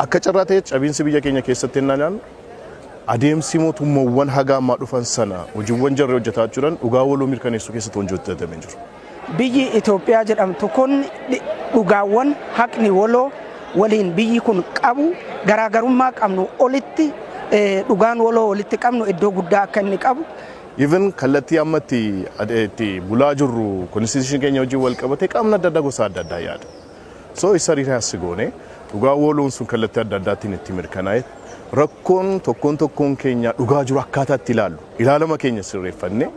akka carraa ta'e cabiinsi biyya keenya keessatti innaan adeemsi mootummaawwan haga ammaa dhufan sana hojiiwwan jarri hojjetaa jiran dhugaa waloo mirkaneessuu keessatti hojjetamee jiru. Biyyi Itoophiyaa jedhamtu kun dhugaawwan haqni waloo waliin biyyi kun qabu garaagarummaa qabnu olitti dhugaan waloo walitti qabnu iddoo guddaa akka inni qabu. Even kallattii ammatti itti bulaa jirru konstitushiin keenya hojii wal qabatee qaamna adda addaa gosa adda addaa yaada. So isa riiraas goone dhugaa waloon sun kallattii adda addaatiin itti mirkanaa'e rakkoon tokkoon keenya dhugaa jiru akkaataa itti ilaalama keenya sirreeffannee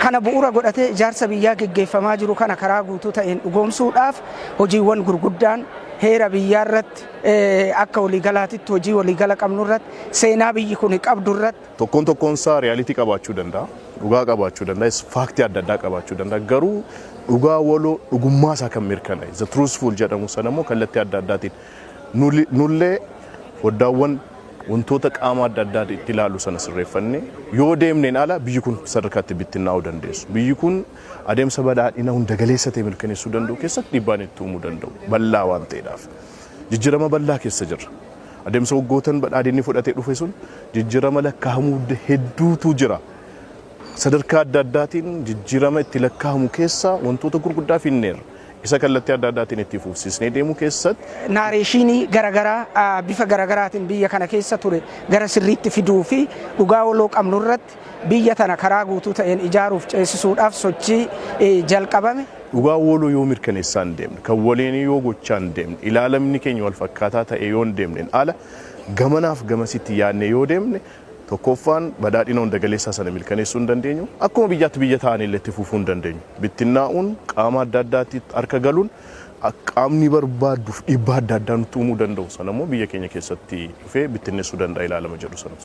kana bu'uura godhatee ijaarsa biyyaa geggeeffamaa jiru kana karaa guutuu ta'een dhugoomsuudhaaf hojiiwwan gurguddaan heera biyyaa irratti akka waliigalaatitti hojii waliigala qabnu irratti seenaa biyyi kun qabdu irratti tokkoon isaa realitii qabaachuu danda'a dhugaa qabaachuu danda'a faaktii adda addaa qabaachuu danda'a garuu dhugaa waloo dhugummaa isaa kan mirkanaa'e the truthful jedhamu sana immoo kallattii adda addaatiin nullee foddaawwan wantoota qaama adda addaa itti ilaalu sana sirreeffannee yoo deemneen ala biyyi kun sadarkaatti bittinnaa'uu dandeessu. Biyyi kun adeemsa badhaadhina hunda galeessa ta'e mirkaneessuu danda'u keessatti dhiibbaan itti uumuu danda'u bal'aa waan ta'eedhaaf. Jijjiirama bal'aa keessa jirra. Adeemsa waggootan badhaadhinni fudhatee dhufe sun jijjiirama lakkaa'amuu hedduutu jira. Sadarkaa adda addaatiin jijjiirama itti lakkaa'amu keessa wantoota gurguddaa finneerra. Isa kallattii adda addaatiin itti fufsiisnee deemuu keessatti naareeshinii garagaraa bifa garagaraatiin biyya kana keessa ture gara sirriitti fiduu fi dhugaa waloo qabnu irratti biyya tana karaa guutuu ta'een ijaaruuf ceesisuudhaaf sochii jalqabame. Dhugaa waloo yoo mirkaneessaa hin deemne kan waliin yoo gochaa hin deemne ilaalamni keenya wal fakkaataa ta'e yoo hin deemne ala gamanaaf gamasitti yaadne yoo deemne tokkoffaan badhaadhina hunda galeessaa sana mirkaneessuu hin dandeenyu akkuma biyyaatti biyya ta'anii illee itti fufuu hin dandeenyu bittinnaa'uun qaama adda addaatti harka galuun qaamni barbaaduuf dhiibbaa adda addaa nutti uumuu danda'u sana immoo biyya keenya keessatti dhufee bittinneessuu danda'a ilaalama jedhu sana.